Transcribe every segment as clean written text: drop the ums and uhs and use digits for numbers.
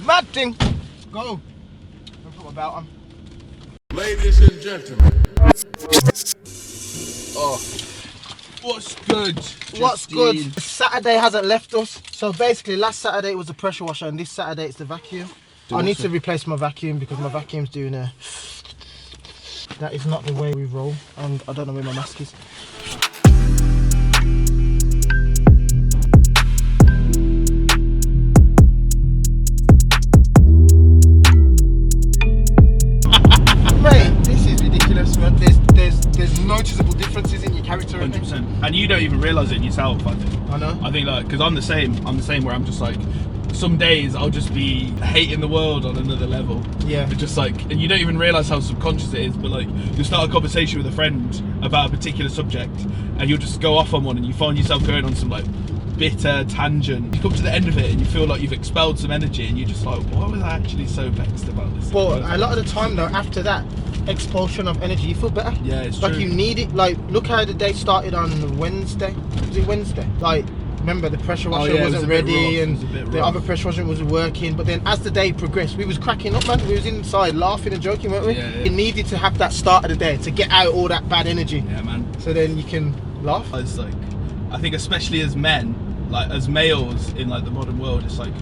Mad thing. Go. Don't put my belt on. Ladies and gentlemen. Oh, what's good? What's good? Saturday hasn't left us. So basically, last Saturday it was the pressure washer, and this Saturday it's the vacuum. I need to replace my vacuum because my vacuum's doing a. That is not the way we roll, and I don't know where my mask is. There's noticeable differences in your character. 100%. And you don't even realise it in yourself, I think. I know. I think like, because I'm the same where I'm just like, some days I'll just be hating the world on another level. Yeah. But just like, and you don't even realise how subconscious it is, but like, you'll start a conversation with a friend about a particular subject and you'll just go off on one and you find yourself going on some like bitter tangent. You come to the end of it and you feel like you've expelled some energy and you're just like, why was I actually so vexed about this? Well, a lot of the time though, after that expulsion of energy, you feel better. Yeah, it's like true. You need it. Like, look how the day started on Wednesday. Was it Wednesday? Like, remember the pressure washer wasn't ready and the other pressure washer wasn't working. But then as the day progressed, we was cracking up, man. We was inside laughing and joking, weren't we? Yeah. You needed to have that start of the day to get out all that bad energy. Yeah, man. So then you can laugh. It's like, I think especially as men, like as males in like the modern world, it's like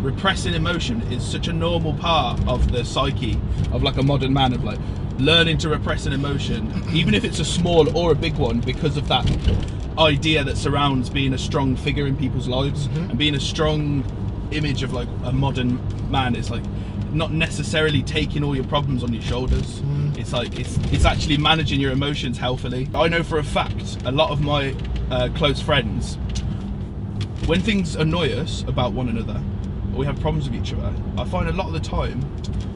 repressing emotion is such a normal part of the psyche of like a modern man, of like learning to repress an emotion, even if it's a small or a big one, because of that idea that surrounds being a strong figure in people's lives. And being a strong image of like a modern man is like not necessarily taking all your problems on your shoulders. It's like it's actually managing your emotions healthily. I know for a fact a lot of my close friends, when things annoy us about one another or we have problems with each other, I find a lot of the time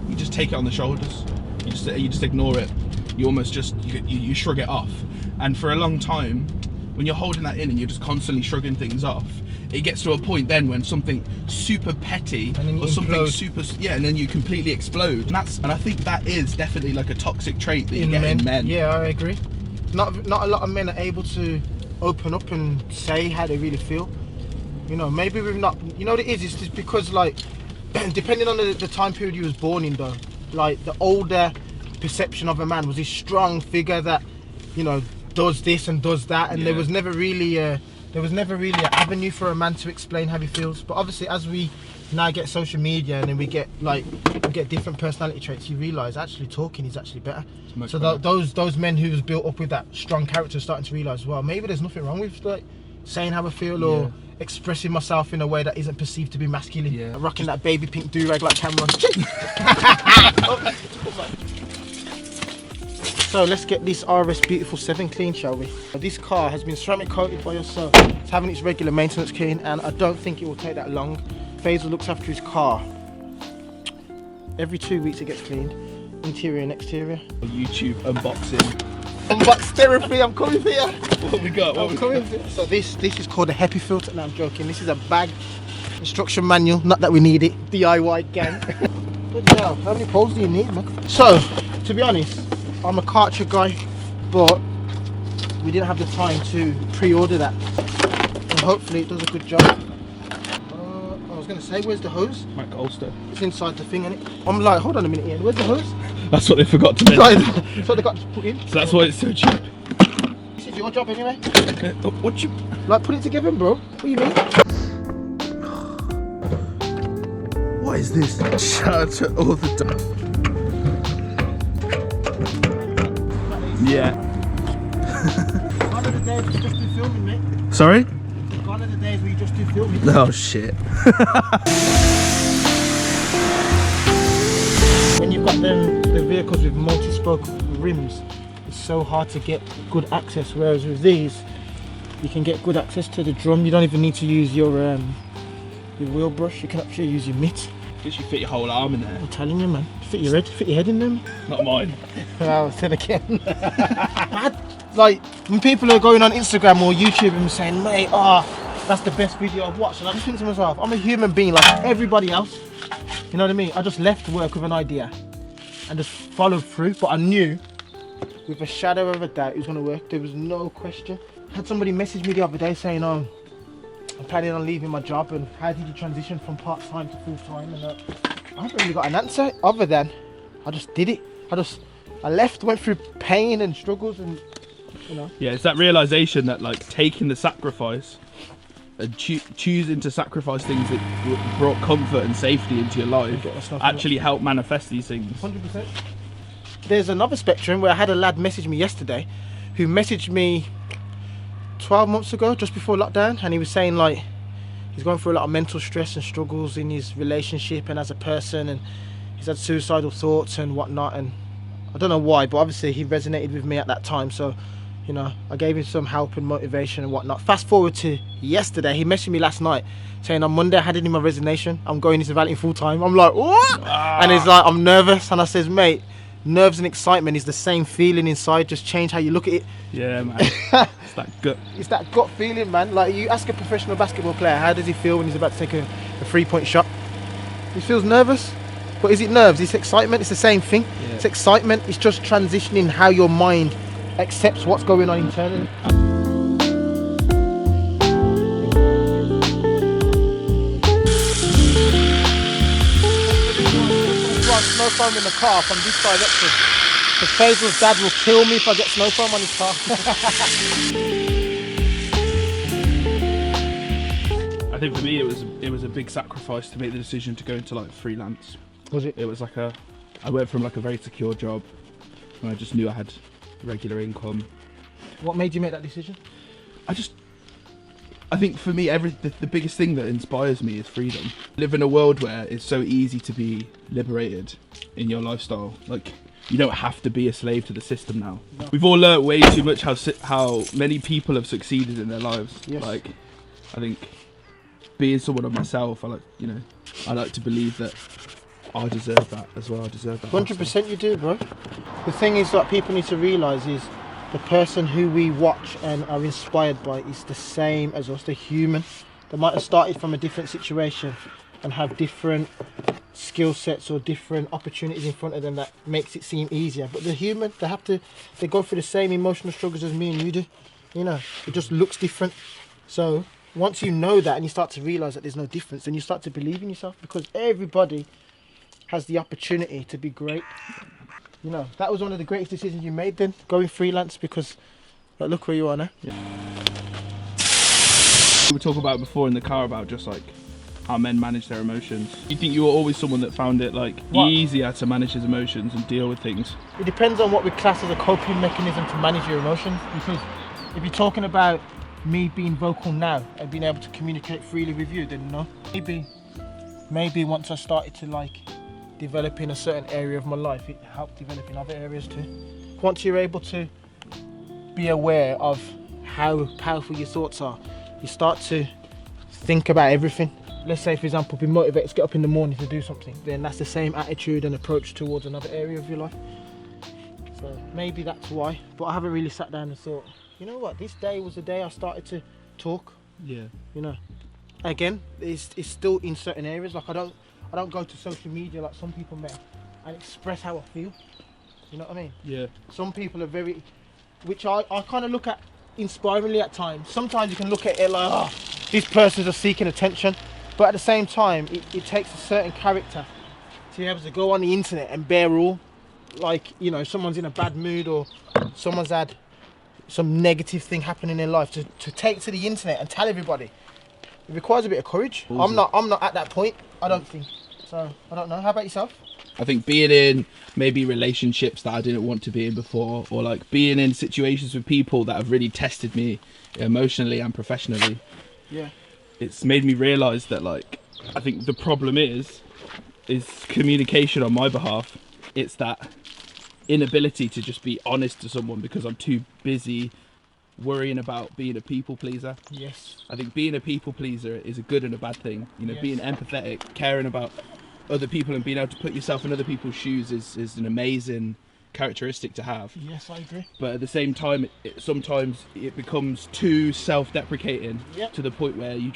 you just take it on the shoulders. You just ignore it. You almost just you shrug it off. And for a long time, when you're holding that in and you're just constantly shrugging things off, it gets to a point then when something super petty or something super, and then you completely explode. And I think that is definitely like a toxic trait that you get in men. Yeah, I agree. Not a lot of men are able to open up and say how they really feel. You know, maybe we've not. You know what it is? It's just because, like, depending on the time period you was born in, though, like the older perception of a man was this strong figure that, you know, does this and does that, and there was never really an avenue for a man to explain how he feels. But obviously, as we now get social media and then we get different personality traits, you realise actually talking is actually better. So those men who was built up with that strong character are starting to realise, well, maybe there's nothing wrong with like saying how I feel or expressing myself in a way that isn't perceived to be masculine. Yeah. Rocking that baby pink do-rag like Cameron. So let's get this RS Beautiful 7 clean, shall we? This car has been ceramic coated by yourself. It's having its regular maintenance clean, and I don't think it will take that long. Faisal looks after his car. Every 2 weeks it gets cleaned, interior and exterior. YouTube unboxing. Unbox therapy, I'm coming for you. What we got? So this is called a Happy Filter. No, I'm joking. This is a bag instruction manual. Not that we need it. DIY gang. Bloody hell, how many poles do you need, man? So, to be honest, I'm a Karcher guy, but we didn't have the time to pre-order that. And hopefully it does a good job. I was going to say, where's the hose? Mac Ulster. It's inside the thing, innit? I'm like, hold on a minute, Ian, where's the hose? That's what they forgot to mention. That's what they got to put in. So that's why it's so cheap. This is your job anyway. What you... Like, put it together, bro. What do you mean? What is this? Shout out to all the time. Yeah. Gone are the days we just do filming, mate. Sorry? Gone are the days we just do filming. Oh shit. When you've got the vehicles with multi-spoke rims, it's so hard to get good access, whereas with these you can get good access to the drum. You don't even need to use your wheel brush, you can actually use your mitt. Guess you fit your whole arm in there. I'm telling you, man. Fit your head in them. Not mine. Well, then again. Like, when people are going on Instagram or YouTube and saying, mate, that's the best video I've watched, and I just think to myself, I'm a human being like everybody else. You know what I mean? I just left work with an idea and just followed through, but I knew with a shadow of a doubt it was going to work. There was no question. I had somebody message me the other day saying, I'm planning on leaving my job, and how did you transition from part-time to full-time? And I haven't really got an answer other than I just did it. I left, went through pain and struggles, and you know. Yeah, it's that realization that like taking the sacrifice and choosing to sacrifice things that brought comfort and safety into your life actually help manifest these things. 100%. There's another spectrum where I had a lad message me yesterday who messaged me 12 months ago, just before lockdown, and he was saying like he's going through a lot of mental stress and struggles in his relationship and as a person, and he's had suicidal thoughts and whatnot, and I don't know why, but obviously he resonated with me at that time, so you know, I gave him some help and motivation and whatnot. Fast forward to yesterday, he messaged me last night saying on Monday I handed in my resignation, I'm going into Valley full time. I'm like, what? And he's like, I'm nervous, and I says, mate, nerves and excitement is the same feeling inside, just change how you look at it. Yeah, man. It's that gut. It's that gut feeling, man. Like, you ask a professional basketball player, how does he feel when he's about to take a 3-point shot? He feels nervous. But is it nerves? It's excitement. It's the same thing. Yeah. It's excitement. It's just transitioning how your mind accepts what's going on internally. Snow foam in the car from this direction. Because Faisal's dad will kill me if I get snow foam on his car. I think for me it was a big sacrifice to make the decision to go into like freelance. Was it? It was like I went from like a very secure job and I just knew I had regular income. What made you make that decision? I think for me, the biggest thing that inspires me is freedom. Live in a world where it's so easy to be liberated in your lifestyle. Like, you don't have to be a slave to the system now. No. We've all learnt way too much how many people have succeeded in their lives. Yes. Like, I think being someone of myself, I like to believe that I deserve that as well. I deserve that. 100% you do, bro. The thing is that people need to realise is the person who we watch and are inspired by is the same as us, the human. They might have started from a different situation and have different skill sets or different opportunities in front of them that makes it seem easier. But the human, they go through the same emotional struggles as me and you do. You know, it just looks different. So once you know that and you start to realise that there's no difference, then you start to believe in yourself, because everybody has the opportunity to be great. You know, that was one of the greatest decisions you made then, going freelance, because like, look where you are now. Yeah. We were talking about before in the car about just like how men manage their emotions. You think you were always someone that found it like easier to manage his emotions and deal with things? It depends on what we class as a coping mechanism to manage your emotions, because if you're talking about me being vocal now and being able to communicate freely with you, then no. Maybe once I started to like develop in a certain area of my life, it helped develop in other areas too. Once you're able to be aware of how powerful your thoughts are, you start to think about everything. Let's say, for example, be motivated to get up in the morning to do something, then that's the same attitude and approach towards another area of your life. So maybe that's why, but I haven't really sat down and thought, you know what, this day was the day I started to talk. Yeah. You know, again, it's still in certain areas. Like I don't go to social media like some people may and express how I feel. You know what I mean? Yeah. Some people are very, which I kind of look at inspiringly at times. Sometimes you can look at it like, oh, this person's just seeking attention. But at the same time, it takes a certain character to be able to go on the internet and bear all. Like, you know, someone's in a bad mood or someone's had some negative thing happen in their life, to take to the internet and tell everybody. It requires a bit of courage. I'm not at that point, I don't think. So, I don't know. How about yourself? I think being in maybe relationships that I didn't want to be in before, or like being in situations with people that have really tested me emotionally and professionally. Yeah. It's made me realise that like, I think the problem is communication on my behalf. It's that inability to just be honest to someone because I'm too busy worrying about being a people pleaser. Yes. I think being a people pleaser is a good and a bad thing. You know, yes. Being empathetic, caring about other people and being able to put yourself in other people's shoes is an amazing characteristic to have. Yes, I agree. But at the same time, sometimes it becomes too self-deprecating. Yep. To the point where you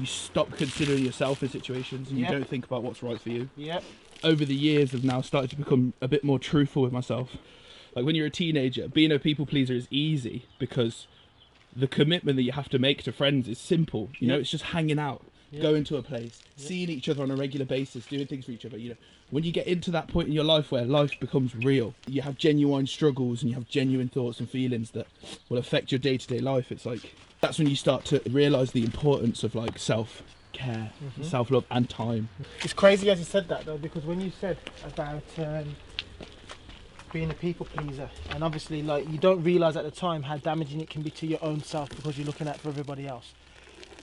stop considering yourself in situations and you don't think about what's right for you. Yep. Over the years, I've now started to become a bit more truthful with myself. Like when you're a teenager, being a people pleaser is easy because the commitment that you have to make to friends is simple. You know, it's just hanging out, going to a place, seeing each other on a regular basis, doing things for each other. You know, when you get into that point in your life where life becomes real, you have genuine struggles and you have genuine thoughts and feelings that will affect your day-to-day life. It's like, that's when you start to realise the importance of like self-care, self-love and time. It's crazy as you said that though, because when you said about being a people pleaser, and obviously like you don't realise at the time how damaging it can be to your own self because you're looking out for everybody else.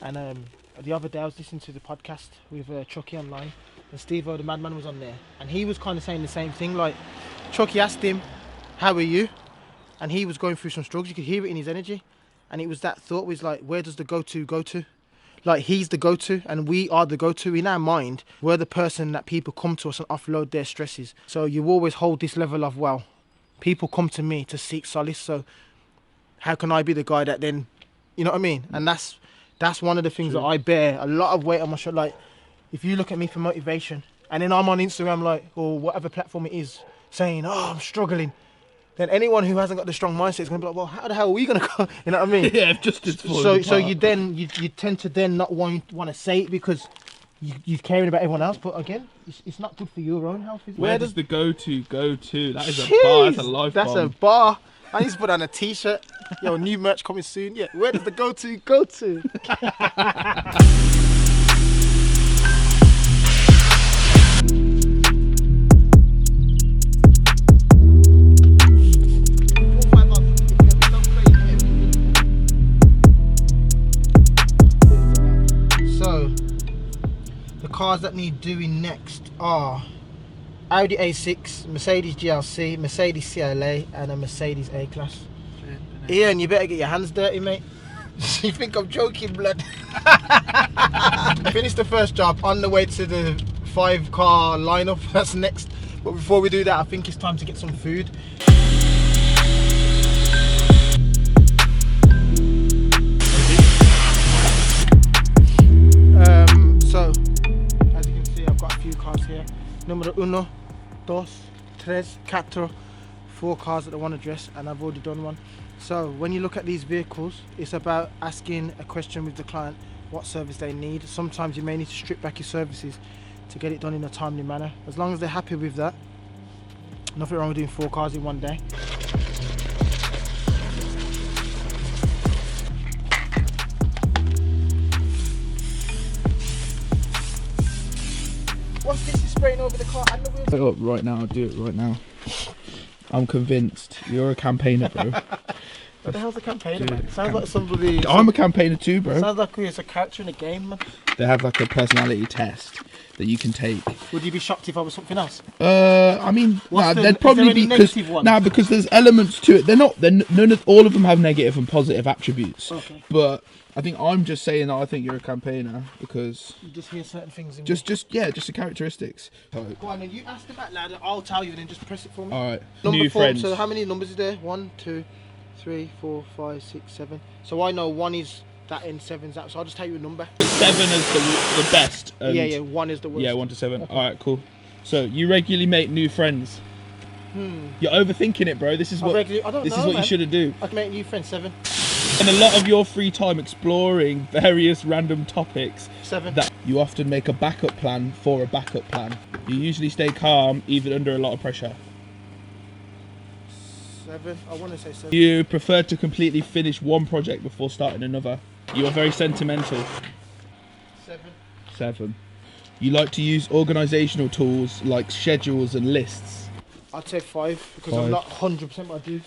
And the other day I was listening to the podcast with Chucky online, and Steve-O the Madman was on there, and he was kind of saying the same thing. Like Chucky asked him, how are you? And he was going through some struggles, you could hear it in his energy, and it was that thought was like, where does the go-to go to? Like he's the go-to and we are the go-to. In our mind, we're the person that people come to us and offload their stresses. So you always hold this level of, well, people come to me to seek solace, so how can I be the guy that then, you know what I mean? And that's one of the things that I bear a lot of weight on my shoulder. Like if you look at me for motivation and then I'm on Instagram like, or whatever platform it is, saying, oh, I'm struggling, then anyone who hasn't got the strong mindset is going to be like, well, how the hell are we going to go? You know what I mean? Yeah, just as so you tend to then not want to say it because you're caring about everyone else. But again, it's not good for your own health. Is it? Where does the go-to go to? That is a bar. That's a life bomb. That's a bar. I need to put on a t-shirt. Yo, new merch coming soon. Yeah, where does the go-to go to? Cars that need doing next are Audi A6, Mercedes GLC, Mercedes CLA and a Mercedes A-Class. Ian, you better get your hands dirty, mate. You think I'm joking, blood? Finished the first job, on the way to the 5-car lineup, that's next. But before we do that, I think it's time to get some food. So cars here. Numero 1, 2, 3, 4. 4 cars that I want to address, and I've already done one. So when you look at these vehicles, it's about asking a question with the client, what service they need. Sometimes you may need to strip back your services to get it done in a timely manner. As long as they're happy with that, nothing wrong with doing 4 cars in one day. What's this? Is spraying over the car and the wheels? Put it up right now. I'll do it right now. I'm convinced. You're a campaigner, bro. What the hell's a campaigner, man? Sounds like somebody... I'm a campaigner too, bro. Sounds like it's a character in a game, man. They have like a personality test that you can take. Would you be shocked if I was something else? I mean, they'd probably be because there's elements to it. All of them have negative and positive attributes. Okay. But I think I'm just saying that I think you're a campaigner because you just hear certain things. Just the characteristics. Go on, then you ask them out loud. I'll tell you, and then just press it for me. All right. Number 4. Friends. So how many numbers is there? 1, 2, 3, 4, 5, 6, 7. So I know 1 is that and 7's that. So I'll just tell you a number. 7 is the best. Yeah. 1 is the worst. Yeah, 1 to 7. Okay. All right, cool. So you regularly make new friends. You're overthinking it, bro. This is what you shouldn't do. I make new friends. 7. And a lot of your free time exploring various random topics. 7. That you often make a backup plan for a backup plan. You usually stay calm even under a lot of pressure. 7. I want to say 7. You prefer to completely finish one project before starting another. You are very sentimental. 7. You like to use organisational tools like schedules and lists. I'd say 5 because I'm not 100% what I do.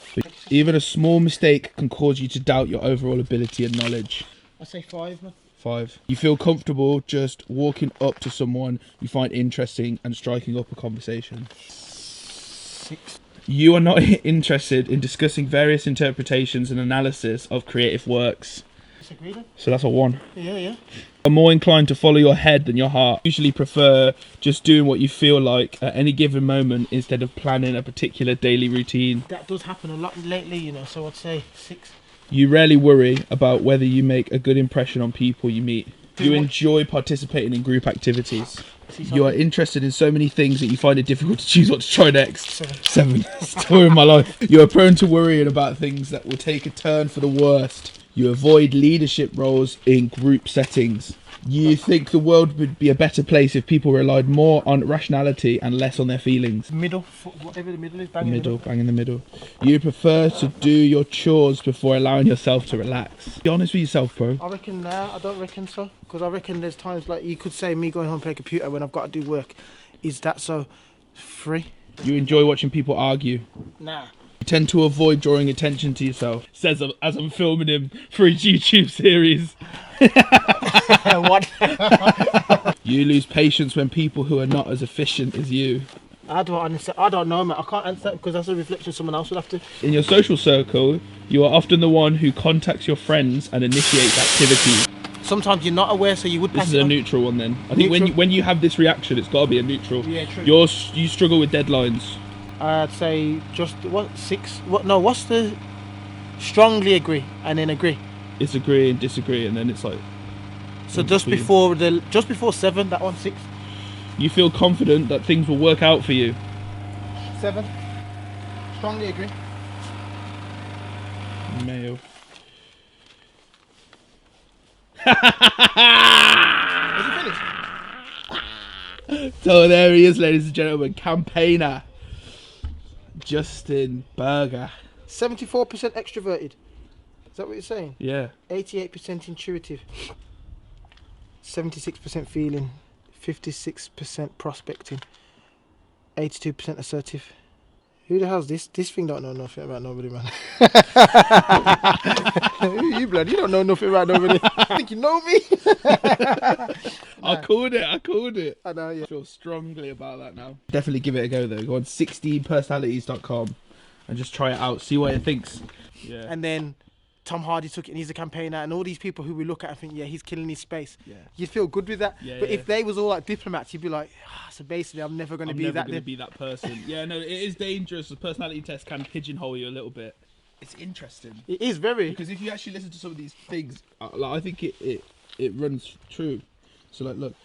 Even a small mistake can cause you to doubt your overall ability and knowledge. I say 5, man. 5. You feel comfortable just walking up to someone you find interesting and striking up a conversation. 6. You are not interested in discussing various interpretations and analysis of creative works. Disagree then? So that's a 1. Yeah. Are more inclined to follow your head than your heart. Usually prefer just doing what you feel like at any given moment instead of planning a particular daily routine. That does happen a lot lately, you know, so I'd say 6. You rarely worry about whether you make a good impression on people you meet. You enjoy participating in group activities. You are interested in so many things that you find it difficult to choose what to try next. 7. Story of my life. You are prone to worrying about things that will take a turn for the worst. You avoid leadership roles in group settings. You think the world would be a better place if people relied more on rationality and less on their feelings. Middle, whatever the middle is, bang Bang in the middle. You prefer to do your chores before allowing yourself to relax. Be honest with yourself, bro. I reckon I don't reckon so. Because I reckon there's times like you could say me going home and play computer when I've got to do work. Is that so free? You enjoy watching people argue. Nah. You tend to avoid drawing attention to yourself. Says as I'm filming him for his YouTube series. What? You lose patience when people who are not as efficient as you. I don't know, man. I can't answer that because that's a reflection someone else will have to. In your social circle, you are often the one who contacts your friends and initiates activities. Sometimes you're not aware, so you would pass This is it a on. neutral one then. I think when you have this reaction, it's got to be a neutral. Yeah, true. You struggle with deadlines. I'd say just what's the strongly agree and then agree. It's agree and disagree, and then it's like. So just before 7, that one 6. You feel confident that things will work out for you. 7. Strongly agree. Male. Is it finished? So there he is, ladies and gentlemen, campaigner Justin Berger. 74% extroverted. Is that what you're saying? Yeah. 88% intuitive. 76% feeling. 56% prospecting. 82% assertive. Who the hell's this? This thing don't know nothing about nobody, man. Who you, blood? You don't know nothing about nobody. I think you know me. I called it. I know, yeah. I feel strongly about that now. Definitely give it a go though. Go on 16personalities.com and just try it out. See what it thinks. Yeah. And then Tom Hardy took it and he's a campaigner, and all these people who we look at and think, yeah, he's killing his space. Yeah. You'd feel good with that. Yeah, but yeah. if they was all like diplomats, you'd be like, so basically I'm never going to be that. Be that person. Yeah, no, it is dangerous. The personality test can pigeonhole you a little bit. It's interesting. It is very. Because if you actually listen to some of these things, like, I think it runs true. So like, look,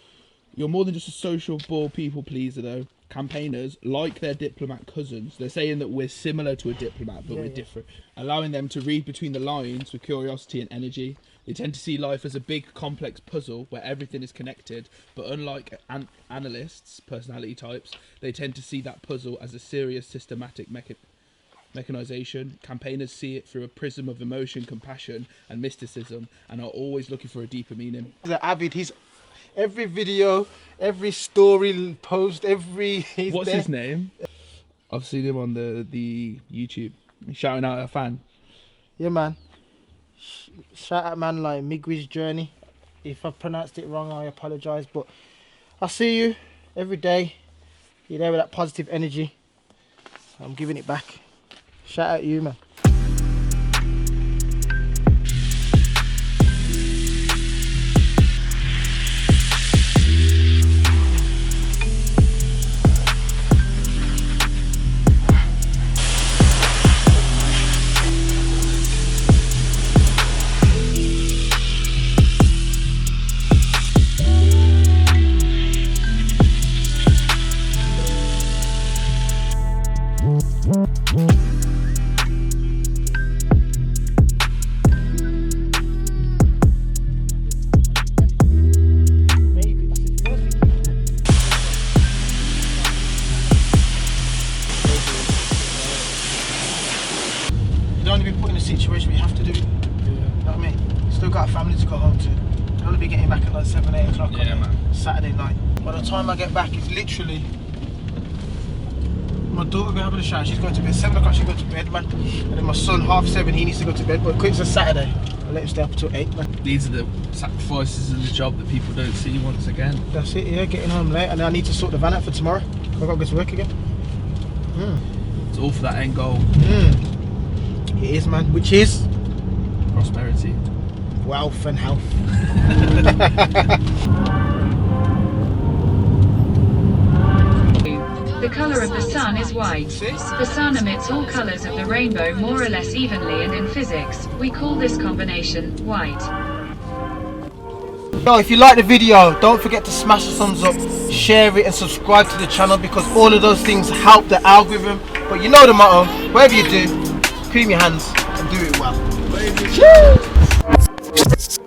you're more than just a social bore people pleaser though. Campaigners, like their diplomat cousins, they're saying that we're similar to a diplomat, but we're different, allowing them to read between the lines with curiosity and energy. They tend to see life as a big, complex puzzle where everything is connected, but unlike analysts, personality types, they tend to see that puzzle as a serious, systematic mechanization. Campaigners see it through a prism of emotion, compassion, and mysticism, and are always looking for a deeper meaning. The avid, he's every video, every story post, What's his name? I've seen him on the YouTube. He's shouting out a fan. Yeah, man. Shout out, man, like Migwi's Journey. If I pronounced it wrong, I apologise. But I see you every day. You're there with that positive energy. I'm giving it back. Shout out you, man. Don't want to be put in a situation where you have to do it. You know what I mean? Still got a family to go home to. Don't want to be getting back at like 7, 8 o'clock on Saturday night. By the time I get back, it's literally my daughter going having a shower. She's going to bed 7 o'clock. She's going to bed, man. And then my son 7:30. He needs to go to bed. But it's a Saturday. I let him stay up until 8, man. These are the sacrifices of the job that people don't see once again. That's it. Yeah, getting home late, and then I need to sort the van out for tomorrow. I've got to go to work again. It's all for that end goal. It is, man. Which is Prosperity. wealth and health. The colour of the sun is white. The sun emits all colours of the rainbow more or less evenly, and in physics, we call this combination white. Yo, if you like the video, don't forget to smash the thumbs up, share it and subscribe to the channel, because all of those things help the algorithm. But you know the motto, whatever you do, cream your hands and do it well. Cheers! Enquiries.